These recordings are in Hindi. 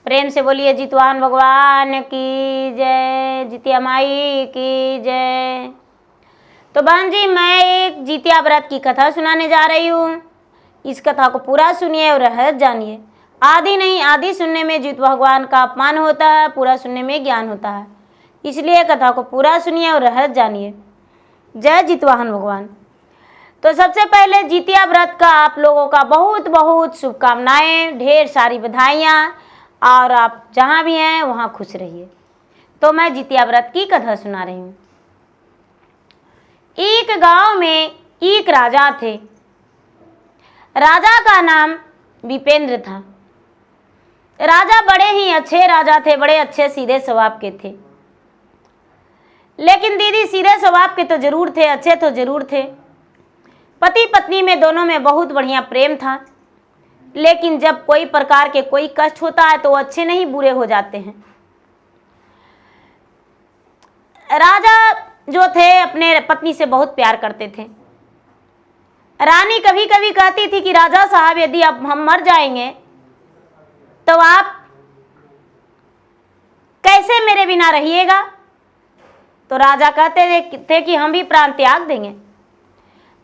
प्रेम से बोलिए जितवाहन भगवान की जय, जितिया माई की जय। तो बहन जी, मैं एक जितिया व्रत की कथा सुनाने जा रही हूँ। इस कथा को पूरा सुनिए और रहस्य जानिए। आधी नहीं आधी सुनने में जित भगवान का अपमान होता है, पूरा सुनने में ज्ञान होता है। इसलिए कथा को पूरा सुनिए और रहस्य जानिए। जय जितवाहन भगवान। तो सबसे पहले जितिया व्रत का आप लोगों का बहुत बहुत शुभकामनाएं, ढेर सारी बधाइयाँ, और आप जहाँ भी हैं वहाँ खुश रहिए। तो मैं जितिया व्रत की कथा सुना रही हूँ। एक गांव में एक राजा थे। राजा का नाम विपेंद्र था। राजा बड़े ही अच्छे राजा थे, बड़े अच्छे सीधे स्वभाव के थे। लेकिन दीदी, सीधे स्वभाव के तो जरूर थे, अच्छे तो जरूर थे। पति पत्नी में दोनों में बहुत बढ़िया प्रेम था। लेकिन जब कोई प्रकार के कोई कष्ट होता है तो वो अच्छे नहीं बुरे हो जाते हैं। राजा जो थे अपने पत्नी से बहुत प्यार करते थे। रानी कभी कभी कहती थी कि राजा साहब, यदि अब हम मर जाएंगे तो आप कैसे मेरे बिना रहिएगा। तो राजा कहते थे कि हम भी प्राण त्याग देंगे।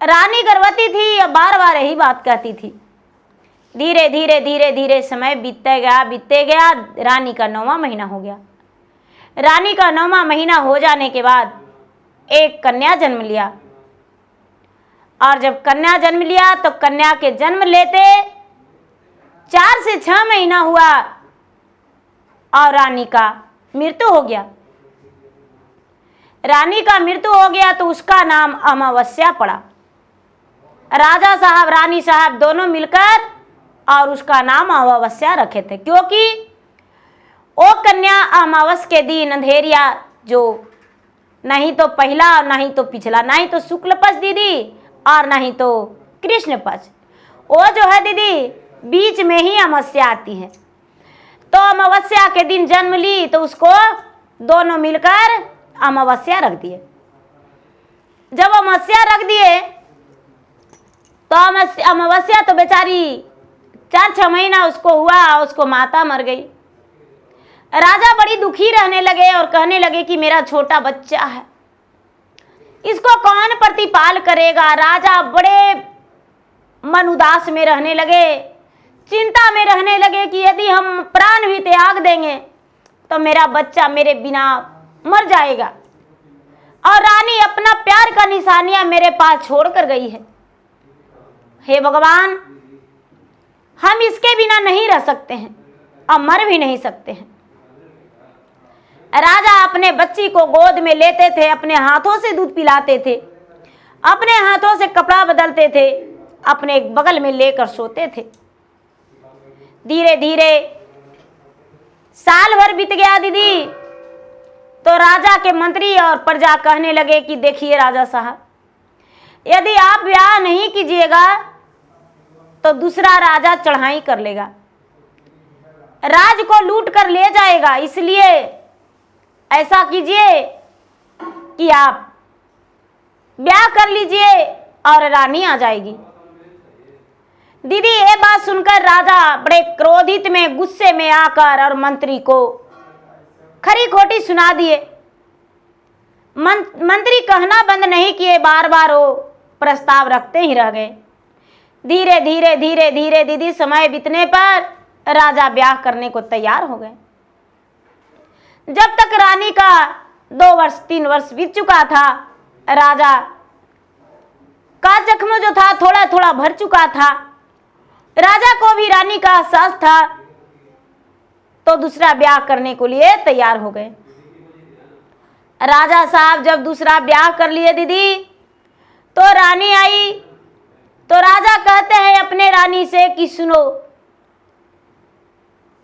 रानी गर्भवती थी, अब बार बार यही बात कहती थी। धीरे धीरे धीरे धीरे समय बीतते गया। रानी का 9वां महीना हो गया। रानी का 9वां महीना हो जाने के बाद एक कन्या जन्म लिया। और जब कन्या जन्म लिया तो कन्या के जन्म लेते 4 से 6 महीना हुआ और रानी का मृत्यु हो गया। रानी का मृत्यु हो गया तो उसका नाम अमावस्या पड़ा। राजा साहब रानी साहब दोनों मिलकर और उसका नाम अमावस्या रखे थे, क्योंकि वो कन्या अमावस के दिन अंधेरिया, जो नहीं तो पहला और नहीं तो पिछला, नहीं तो शुक्ल पक्ष दीदी और नहीं तो कृष्ण पक्ष, वो जो है दीदी बीच में ही अमावस्या आती है। तो अमावस्या के दिन जन्म ली तो उसको दोनों मिलकर अमावस्या रख दिए। जब अमावस्या रख दिए तो अमावस्या तो बेचारी 4-6 महीना उसको हुआ, उसको माता मर गई। राजा बड़ी दुखी रहने लगे और कहने लगे कि मेरा छोटा बच्चा है, इसको कौन प्रतिपाल करेगा। राजा बड़े मन उदास में रहने लगे, चिंता में रहने लगे कि यदि हम प्राण भी त्याग देंगे तो मेरा बच्चा मेरे बिना मर जाएगा, और रानी अपना प्यार का निशानियां मेरे पास छोड़ कर गई है। हे भगवान, हम इसके बिना नहीं रह सकते हैं और मर भी नहीं सकते हैं। राजा अपने बच्ची को गोद में लेते थे, अपने हाथों से दूध पिलाते थे, अपने हाथों से कपड़ा बदलते थे, अपने बगल में लेकर सोते थे। धीरे धीरे साल भर बीत गया दीदी। तो राजा के मंत्री और प्रजा कहने लगे कि देखिए राजा साहब, यदि आप ब्याह नहीं कीजिएगा तो दूसरा राजा चढ़ाई कर लेगा, राज को लूट कर ले जाएगा। इसलिए ऐसा कीजिए कि आप ब्याह कर लीजिए और रानी आ जाएगी। दीदी, ये बात सुनकर राजा बड़े क्रोधित में, गुस्से में आकर और मंत्री को खरी खोटी सुना दिए। मंत्री कहना बंद नहीं किए, बार बार वो प्रस्ताव रखते ही रह गए। धीरे धीरे धीरे धीरे दीदी समय बीतने पर राजा ब्याह करने को तैयार हो गए। जब तक रानी का 2 वर्ष 3 वर्ष बीत चुका था, राजा का जख्म जो था थोड़ा थोड़ा भर चुका था। राजा को भी रानी का एहसास था, तो दूसरा ब्याह करने को लिए तैयार हो गए। राजा साहब जब दूसरा ब्याह कर लिए दीदी, तो रानी आई तो राजा कहते हैं अपने रानी से कि सुनो,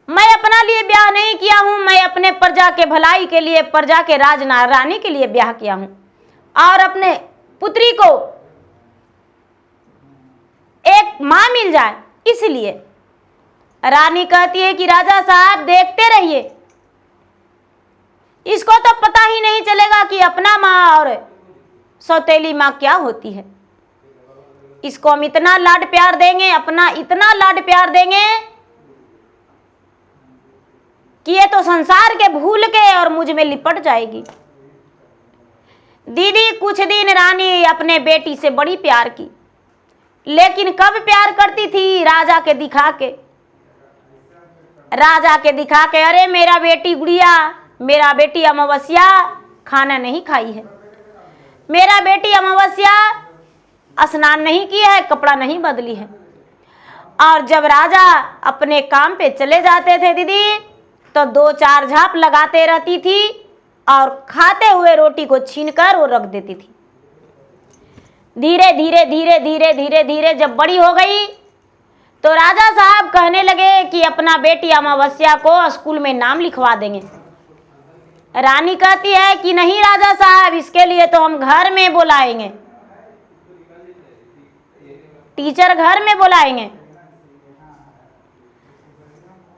मैं अपना लिए ब्याह नहीं किया हूं, मैं अपने प्रजा के भलाई के लिए, प्रजा के रानी के लिए ब्याह किया हूं, और अपने पुत्री को एक मां मिल जाए इसलिए। रानी कहती है कि राजा साहब देखते रहिए, इसको तो पता ही नहीं चलेगा कि अपना माँ और सौतेली माँ क्या होती है। इसको हम इतना लाड प्यार देंगे, अपना इतना लाड प्यार देंगे कि ये तो संसार के भूल के और मुझ में लिपट जाएगी। दीदी कुछ दिन रानी अपने बेटी से बड़ी प्यार की, लेकिन कब प्यार करती थी? राजा के दिखा के, राजा के दिखा के। अरे मेरा बेटी गुड़िया, मेरा बेटी अमावस्या खाना नहीं खाई है, मेरा बेटी अमावस्या स्नान नहीं किया है, कपड़ा नहीं बदली है। और जब राजा अपने काम पे चले जाते थे दीदी, तो 2-4 झाप लगाते रहती थी और खाते हुए रोटी को छीनकर वो रख देती थी। धीरे धीरे धीरे धीरे धीरे धीरे जब बड़ी हो गई तो राजा साहब कहने लगे कि अपना बेटी अमावस्या को स्कूल में नाम लिखवा देंगे। रानी कहती है कि नहीं राजा साहब, इसके लिए तो हम घर में बुलाएंगे, टीचर घर में बुलाएंगे।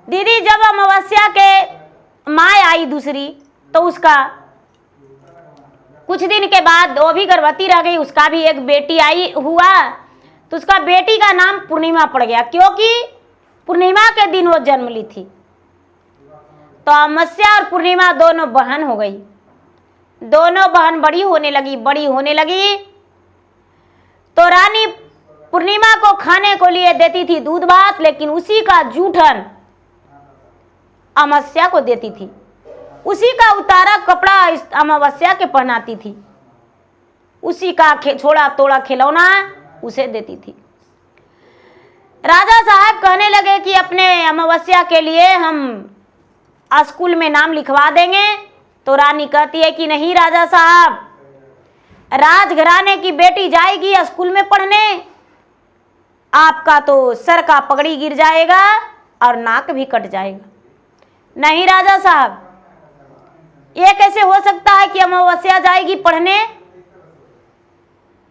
दीदी जब अमावस्या के माँ आई दूसरी, तो उसका कुछ दिन के बाद वो भी गर्भवती रह गई, उसका भी एक बेटी आई हुआ, तो उसका बेटी का नाम पूर्णिमा पड़ गया, क्योंकि पूर्णिमा के दिन वो जन्म ली थी। तो अमावस्या और पूर्णिमा दोनों बहन हो गई, दोनों बहन बड़ी होने लगी। तो रानी पूर्णिमा को खाने को लिए देती थी दूध भात, लेकिन उसी का जूठन अमावस्या को देती थी, उसी का उतारा कपड़ा अमावस्या के पहनाती थी, उसी का छोड़ा तोड़ा खिलौना उसे देती थी। राजा साहब कहने लगे कि अपने अमावस्या के लिए हम स्कूल में नाम लिखवा देंगे। तो रानी कहती है कि नहीं राजा साहब, राजघराने की बेटी जाएगी स्कूल में पढ़ने, आपका तो सर का पगड़ी गिर जाएगा और नाक भी कट जाएगा। नहीं राजा साहब, ये कैसे हो सकता है कि अमावस्या जाएगी पढ़ने,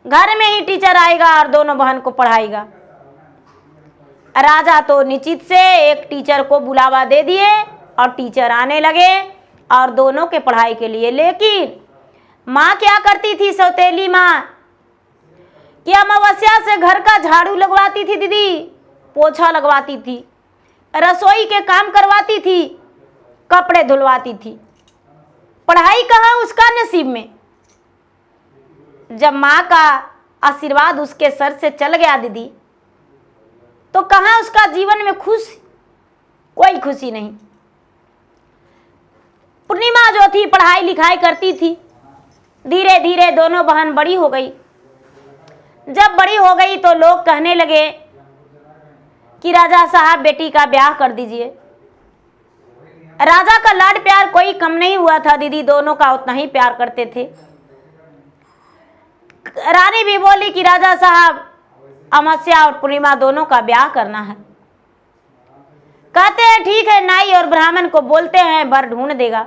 घर में ही टीचर आएगा और दोनों बहन को पढ़ाएगा। राजा तो निश्चित से एक टीचर को बुलावा दे दिए और टीचर आने लगे और दोनों के पढ़ाई के लिए। लेकिन माँ क्या करती थी, सौतेली माँ, कि अमावस्या से घर का झाड़ू लगवाती थी दीदी, पोछा लगवाती थी, रसोई के काम करवाती थी, कपड़े धुलवाती थी। पढ़ाई कहाँ उसका नसीब में। जब माँ का आशीर्वाद उसके सर से चल गया दीदी, तो कहाँ उसका जीवन में कोई खुशी नहीं। पूर्णिमा जो थी पढ़ाई लिखाई करती थी, धीरे धीरे दोनों बहन बड़ी हो गई। जब बड़ी हो गई तो लोग कहने लगे कि राजा साहब बेटी का ब्याह कर दीजिए। राजा का लाड प्यार कोई कम नहीं हुआ था दीदी, दोनों का उतना ही प्यार करते थे। रानी भी बोली कि राजा साहब अमावस्या और पूर्णिमा दोनों का ब्याह करना है। कहते हैं ठीक है, नाई और ब्राह्मण को बोलते हैं, वर ढूंढ देगा।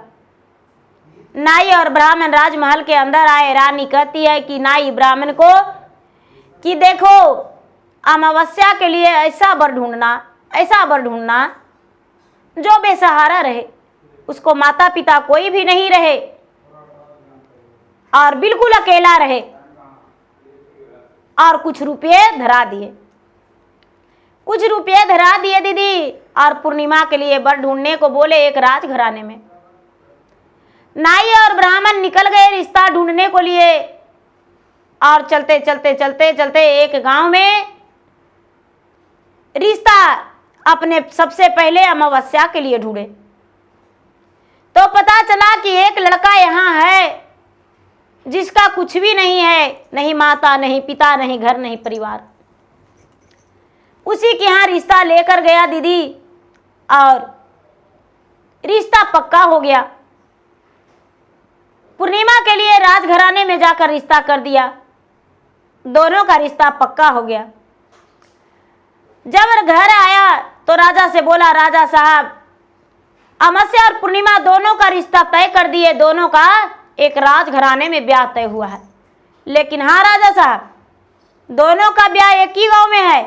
नाई और ब्राह्मण राजमहल के अंदर आए। रानी कहती है कि नाई ब्राह्मण को कि देखो अमावस्या के लिए ऐसा वर ढूंढना जो बेसहारा रहे, उसको माता पिता कोई भी नहीं रहे और बिल्कुल अकेला रहे। और कुछ रुपये धरा दिए दीदी, और पूर्णिमा के लिए वर ढूंढने को बोले एक राजघराने में। नाई और ब्राह्मण निकल गए रिश्ता ढूंढने को लिए, और चलते चलते एक गांव में रिश्ता अपने सबसे पहले अमावस्या के लिए ढूंढे। तो पता चला कि एक लड़का यहाँ है जिसका कुछ भी नहीं है, नहीं माता नहीं पिता नहीं घर नहीं परिवार। उसी के यहाँ रिश्ता लेकर गया दीदी, और रिश्ता पक्का हो गया। पूर्णिमा के लिए राजघराने में जाकर रिश्ता कर दिया, दोनों का रिश्ता पक्का हो गया। जब घर आया तो राजा से बोला, राजा साहब अमावस्या और पूर्णिमा दोनों का रिश्ता तय कर दिए, दोनों का एक राजघराने में ब्याह तय हुआ है। लेकिन हाँ राजा साहब, दोनों का ब्याह एक ही गांव में है।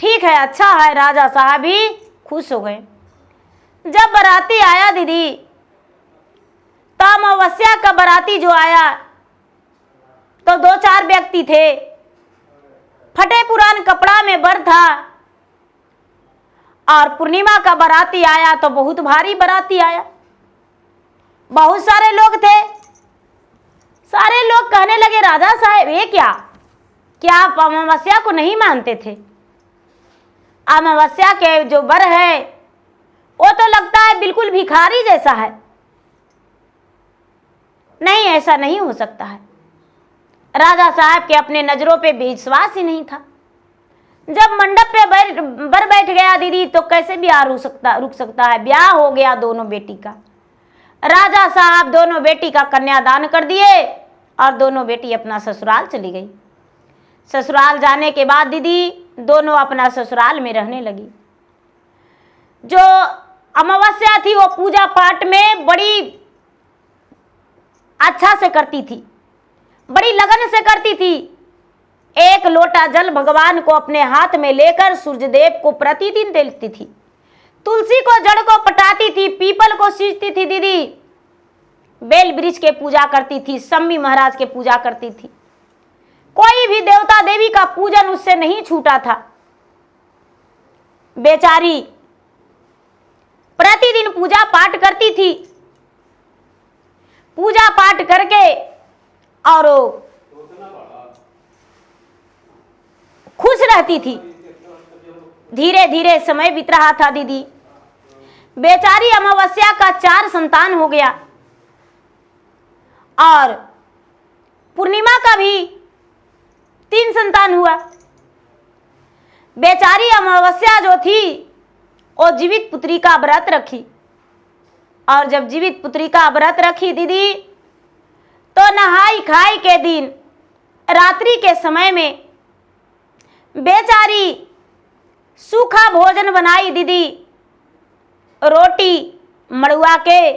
ठीक है, अच्छा है। राजा साहब भी खुश हो गए। जब बाराती आया दीदी, तो अमावस्या का बाराती जो आया तो 2-4 व्यक्ति थे, फटे पुरान कपड़ा में वर था, और पूर्णिमा का बाराती आया तो बहुत भारी बाराती आया, बहुत सारे लोग थे। सारे लोग कहने लगे राजा साहब ये क्या आप अमावस्या को नहीं मानते थे? अमावस्या के जो वर है वो तो लगता है बिल्कुल भिखारी जैसा है। नहीं, ऐसा नहीं हो सकता है। राजा साहब के अपने नजरों पे विश्वास ही नहीं था। जब मंडप पे बर बैठ गया दीदी तो कैसे ब्याह रुक सकता है। ब्याह हो गया दोनों बेटी का। राजा साहब दोनों बेटी का कन्यादान कर दिए और दोनों बेटी अपना ससुराल चली गई। ससुराल जाने के बाद दीदी दोनों अपना ससुराल में रहने लगी। जो अमावस्या थी वो पूजा पाठ में बड़ी अच्छा से करती थी, बड़ी लगन से करती थी। एक लोटा जल भगवान को अपने हाथ में लेकर सूर्यदेव को प्रतिदिन देती थी। तुलसी को जड़ को पटाती थी, पीपल को सींचती थी दीदी, बेल वृक्ष के पूजा करती थी, सम्मी महाराज के पूजा करती थी। कोई भी देवता देवी का पूजन उससे नहीं छूटा था। बेचारी प्रतिदिन पूजा पाठ करती थी। पूजा पाठ करके और खुश रहती थी। धीरे धीरे समय बीत रहा था दीदी। बेचारी अमावस्या का 4 संतान हो गया और पूर्णिमा का भी 3 संतान हुआ। बेचारी अमावस्या जो थी वो जीवित पुत्री का व्रत रखी और जब जीवित पुत्री का व्रत रखी दीदी तो नहाई खाई के दिन रात्रि के समय में बेचारी सूखा भोजन बनाई दीदी, रोटी मड़ुआ के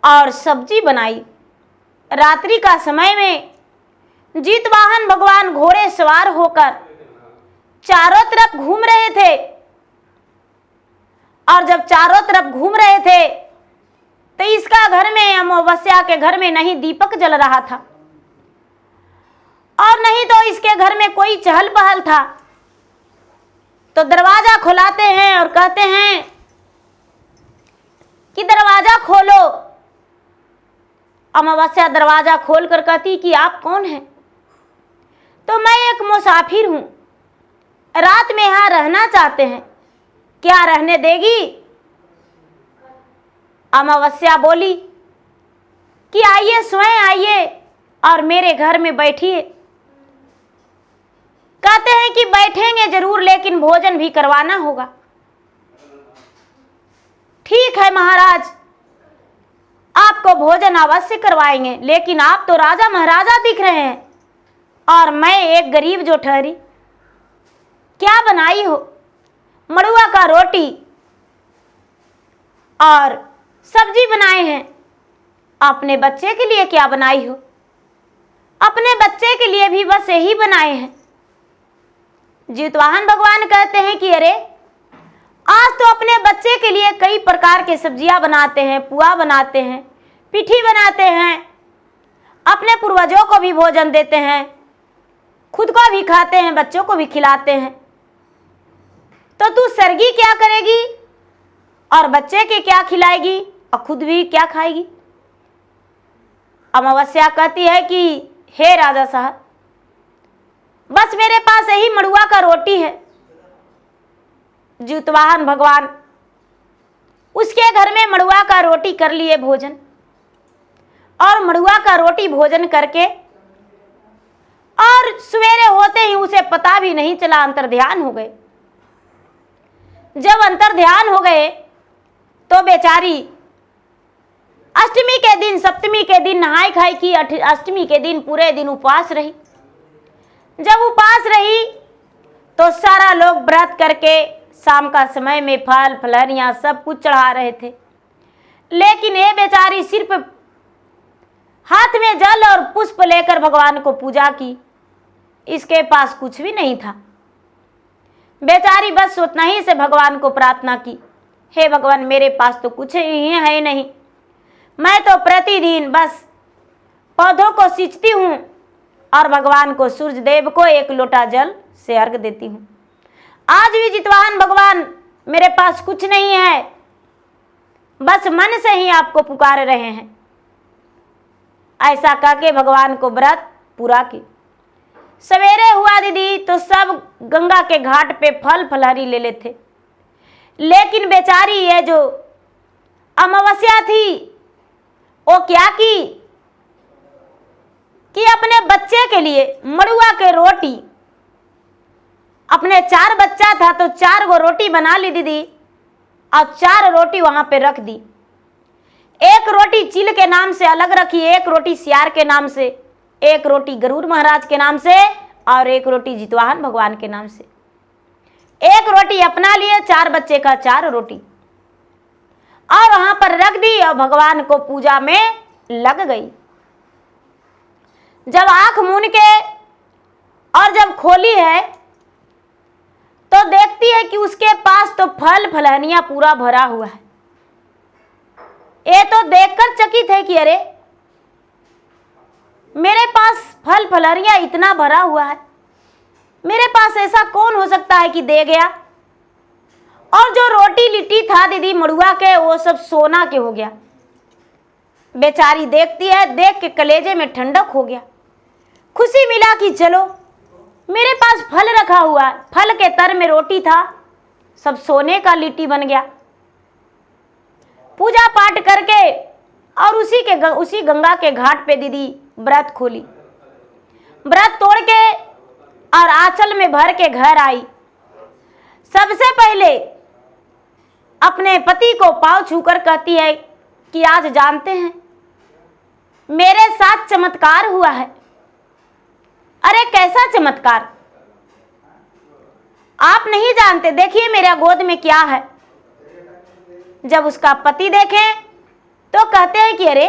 और सब्जी बनाई। रात्रि का समय में जीतवाहन भगवान घोड़े सवार होकर चारों तरफ घूम रहे थे और जब चारों तरफ घूम रहे थे तो इसका घर में, अमावस्या के घर में नहीं दीपक जल रहा था और नहीं तो इसके घर में कोई चहल पहल था। तो दरवाजा खुलाते हैं और कहते हैं कि दरवाजा खोलो। अमावस्या दरवाजा खोलकर कहती कि आप कौन हैं? तो मैं एक मुसाफिर हूं, रात में यहां रहना चाहते हैं, क्या रहने देगी? अमावस्या बोली कि आइए, स्वयं आइए और मेरे घर में बैठिए। कहते हैं कि बैठेंगे जरूर लेकिन भोजन भी करवाना होगा। ठीक है महाराज, आपको भोजन अवश्य करवाएंगे, लेकिन आप तो राजा महाराजा दिख रहे हैं और मैं एक गरीब जो ठहरी। क्या बनाई हो? मड़ुआ का रोटी और सब्जी बनाए हैं। अपने बच्चे के लिए क्या बनाई हो? अपने बच्चे के लिए भी बस यही बनाए हैं। जीतवाहन भगवान कहते हैं कि अरे आज तो अपने बच्चे के लिए कई प्रकार के सब्जियां बनाते हैं, पुआ बनाते हैं, पिठी बनाते हैं, अपने पूर्वजों को भी भोजन देते हैं, खुद को भी खाते हैं, बच्चों को भी खिलाते हैं। तो तू सरगी क्या करेगी और बच्चे के क्या खिलाएगी और खुद भी क्या खाएगी? अमावस्या कहती है कि हे राजा साहब, बस मेरे पास यही मड़ुआ का रोटी है। जीतवाहन भगवान उसके घर में मड़ुआ का रोटी कर लिए भोजन और मड़ुआ का रोटी भोजन करके और सवेरे होते ही उसे पता भी नहीं चला, अंतर्ध्यान हो गए। जब अंतर्ध्यान हो गए तो बेचारी अष्टमी के दिन, सप्तमी के दिन नहाई खाई की, अष्टमी के दिन पूरे दिन उपवास रही। जब उपास रही तो सारा लोग व्रत करके शाम का समय में फल फलहरियां सब कुछ चढ़ा रहे थे, लेकिन ये बेचारी सिर्फ हाथ में जल और पुष्प लेकर भगवान को पूजा की। इसके पास कुछ भी नहीं था। बेचारी बस उतना ही से भगवान को प्रार्थना की, हे भगवान मेरे पास तो कुछ ही है नहीं, मैं तो प्रतिदिन बस पौधों को सींचती हूँ और भगवान को, सूर्य देव को 1 लोटा जल से अर्घ देती हूँ। आज भी जितवाहन भगवान मेरे पास कुछ नहीं है, बस मन से ही आपको पुकार रहे हैं। ऐसा कह के भगवान को व्रत पूरा की। सवेरे हुआ दीदी तो सब गंगा के घाट पे फल फलहरी ले लेते, लेकिन बेचारी ये जो अमावस्या थी वो क्या की कि अपने बच्चे के लिए मड़ुआ के रोटी, अपने 4 बच्चा था तो 4 गो रोटी बना ली दीदी, और 4 रोटी वहां पे रख दी। एक रोटी चिल के नाम से अलग रखी, एक रोटी सियार के नाम से, एक रोटी गरुड़ महाराज के नाम से, और एक रोटी जितवाहन भगवान के नाम से। एक रोटी अपना लिए, 4 बच्चे का 4 रोटी, और वहां पर रख दी और भगवान को पूजा में लग गई। जब आंख मूंद के और जब खोली है तो देखती है कि उसके पास तो फल फलहनियां पूरा भरा हुआ है। ये तो देखकर चकित है कि अरे मेरे पास फल फलहरियां इतना भरा हुआ है, मेरे पास ऐसा कौन हो सकता है कि दे गया। और जो रोटी लिट्टी था दीदी मड़ुआ के, वो सब सोना के हो गया। बेचारी देखती है, देख के कलेजे में ठंडक हो गया। खुशी मिला कि चलो मेरे पास फल रखा हुआ है, फल के तर में रोटी था, सब सोने का लिट्टी बन गया। पूजा पाठ करके और उसी गंगा के घाट पे दीदी व्रत खोली। व्रत तोड़ के और आंचल में भर के घर आई। सबसे पहले अपने पति को पांव छूकर कहती है कि आज जानते हैं मेरे साथ चमत्कार हुआ है। अरे कैसा चमत्कार, आप नहीं जानते, देखिए मेरा गोद में क्या है। जब उसका पति देखे तो कहते हैं कि अरे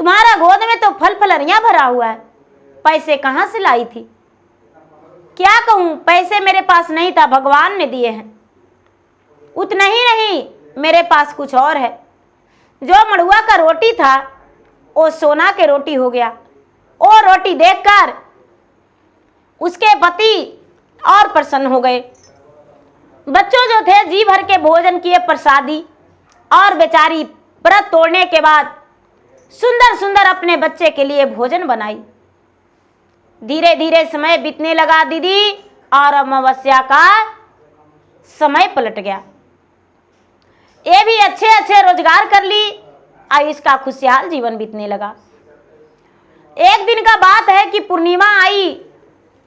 तुम्हारा गोद में तो फल फलहरियां भरा हुआ है, पैसे कहां से लाई थी। क्या कहूं, पैसे मेरे पास नहीं था, भगवान ने दिए हैं। उतना ही नहीं, मेरे पास कुछ और है। जो मड़ुआ का रोटी था वो सोना के रोटी हो गया। वो रोटी देखकर उसके पति और प्रसन्न हो गए। बच्चों जो थे जी भर के भोजन किए प्रसादी, और बेचारी व्रत तोड़ने के बाद सुंदर सुंदर अपने बच्चे के लिए भोजन बनाई। धीरे धीरे समय बीतने लगा दीदी, और अमावस्या का समय पलट गया। ये भी अच्छे अच्छे रोजगार कर ली और इसका खुशहाल जीवन बीतने लगा। एक दिन का बात है कि पूर्णिमा आई,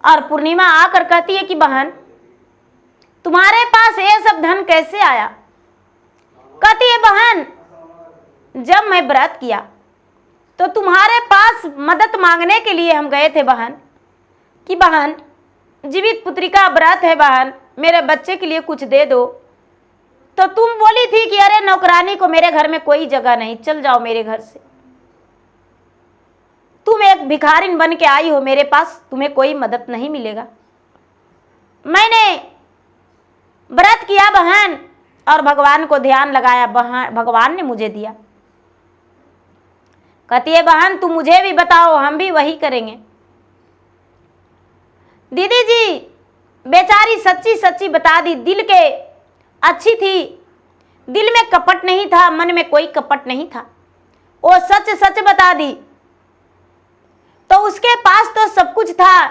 और पूर्णिमा आकर कहती है कि बहन तुम्हारे पास ये सब धन कैसे आया। कहती है बहन जब मैं व्रत किया तो तुम्हारे पास मदद मांगने के लिए हम गए थे बहन, कि बहन जीवित पुत्री का व्रत है बहन, मेरे बच्चे के लिए कुछ दे दो। तो तुम बोली थी कि अरे नौकरानी को मेरे घर में कोई जगह नहीं, चल जाओ मेरे घर से, तुम एक भिखारिन बन के आई हो, मेरे पास तुम्हें कोई मदद नहीं मिलेगा। मैंने व्रत किया बहन और भगवान को ध्यान लगाया, भगवान ने मुझे दिया। कहती है बहन तुम मुझे भी बताओ, हम भी वही करेंगे। दीदी जी बेचारी सच्ची सच्ची बता दी, दिल के अच्छी थी, दिल में कपट नहीं था, मन में कोई कपट नहीं था, वो सच सच बता दी। तो उसके पास तो सब कुछ था।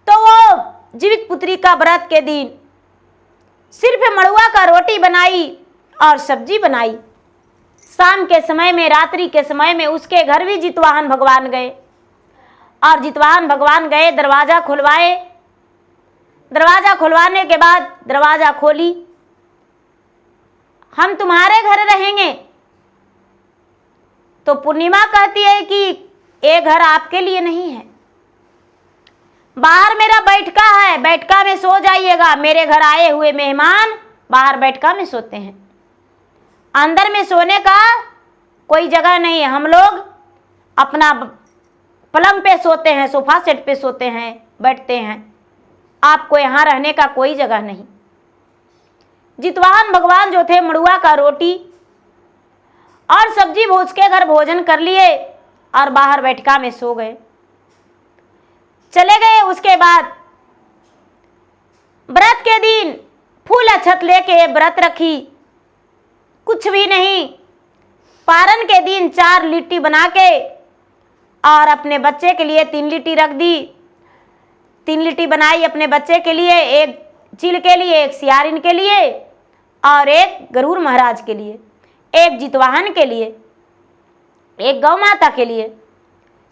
तो वो जीवित पुत्री का व्रत के दिन सिर्फ मड़ुआ का रोटी बनाई और सब्जी बनाई। शाम के समय में, रात्रि के समय में उसके घर भी जितवाहन भगवान गए, और जितवाहन भगवान गए, दरवाजा खुलवाए। दरवाजा खुलवाने के बाद दरवाजा खोली, हम तुम्हारे घर रहेंगे। तो पूर्णिमा कहती है कि ये घर आपके लिए नहीं है, बाहर मेरा बैठका है, बैठका में सो जाइएगा। मेरे घर आए हुए मेहमान बाहर बैठका में सोते हैं, अंदर में सोने का कोई जगह नहीं है। हम लोग अपना पलंग पे सोते हैं, सोफा सेट पे सोते हैं, बैठते हैं, आपको यहाँ रहने का कोई जगह नहीं। जितवाहन भगवान जो थे मड़ुआ का रोटी और सब्जी भूज के घर भोजन कर लिए और बाहर बैठका में सो गए, चले गए। उसके बाद के दिन फूल अक्षत लेके व्रत रखी, कुछ भी नहीं। पारण के दिन 4 लिट्टी बना के और अपने बच्चे के लिए 3 लिट्टी रख दी। 3 लिट्टी बनाई अपने बच्चे के लिए, एक चील के लिए, एक सियारिन के लिए और एक गरुड़ महाराज के लिए, एक जितवाहन के लिए, एक गौ माता के लिए,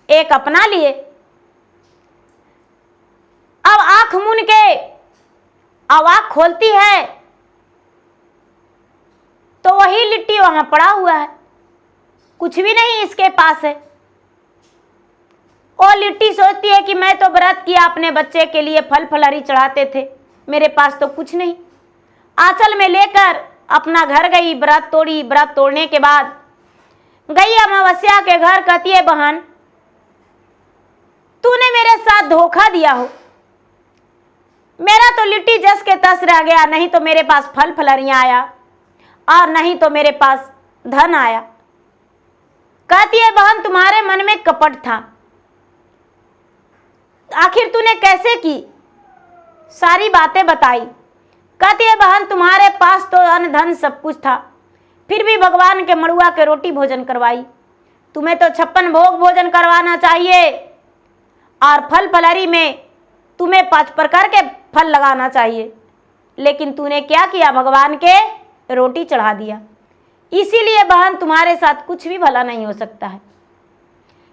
एक अपना लिए। अब आंख मूंद के अब आंख खोलती है तो वही लिट्टी वहां पड़ा हुआ है, कुछ भी नहीं इसके पास है। और लिट्टी सोचती है कि मैं तो व्रत किया, अपने बच्चे के लिए फल फलहरी चढ़ाते थे, मेरे पास तो कुछ नहीं। आंचल में लेकर अपना घर गई, व्रत तोड़ी। व्रत तोड़ने के बाद गई अमावस्या के घर, कहती है बहन तूने मेरे साथ धोखा दिया हो, मेरा तो लिट्टी जस के तस रह गया, नहीं तो मेरे पास फल फलहरियां आया और नहीं तो मेरे पास धन आया। कहती है बहन तुम्हारे मन में कपट था, आखिर तूने कैसे की? सारी बातें बताई। कहती है बहन तुम्हारे पास तो अन्न धन सब कुछ था, फिर भी भगवान के मड़ुआ के रोटी भोजन करवाई। तुम्हें तो 56 भोग भोजन करवाना चाहिए और फल फलहरी में तुम्हें 5 प्रकार के फल लगाना चाहिए, लेकिन तूने क्या किया? भगवान के रोटी चढ़ा दिया। इसीलिए बहन तुम्हारे साथ कुछ भी भला नहीं हो सकता है।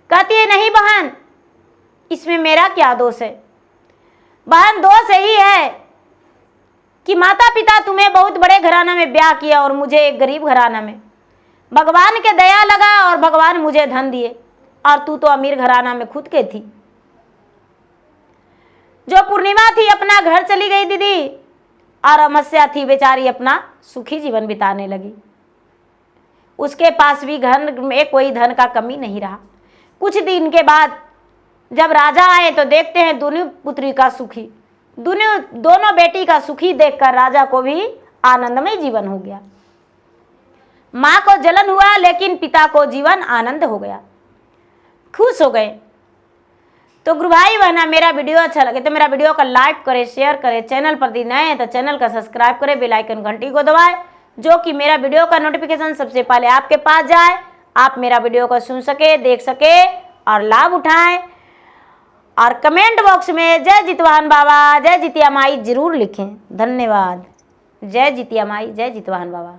कहती है नहीं बहन, इसमें मेरा क्या दोष है? बहन दोष यही है कि माता पिता तुम्हें बहुत बड़े घराना में ब्याह किया और मुझे एक गरीब घराना में। भगवान के दया लगा और भगवान मुझे धन दिए, और तू तो अमीर घराना में खुद के थी। जो पूर्णिमा थी अपना घर चली गई दीदी, और अमावस्या थी बेचारी अपना सुखी जीवन बिताने लगी। उसके पास भी घर में कोई धन का कमी नहीं रहा। कुछ दिन के बाद जब राजा आए तो देखते हैं दोनों पुत्री का सुखी, दोनों बेटी का सुखी देखकर राजा को भी आनंदमय जीवन हो गया। माँ को जलन हुआ लेकिन पिता को जीवन आनंद हो गया, खुश हो गए। तो गुरु भाई बहना, मेरा वीडियो अच्छा लगे तो मेरा वीडियो का लाइक करें, शेयर करें। चैनल पर यदि नए हैं तो चैनल का सब्सक्राइब करें, बेल आइकन घंटी को दबाएं, जो कि मेरा वीडियो का नोटिफिकेशन सबसे पहले आपके पास जाए, आप मेरा वीडियो को सुन सके, देख सके और लाभ उठाएं। और कमेंट बॉक्स में जय जितवाहन बाबा, जय जितिया माई जरूर लिखें। धन्यवाद। जय जितिया माई, जय जितवाहन बाबा।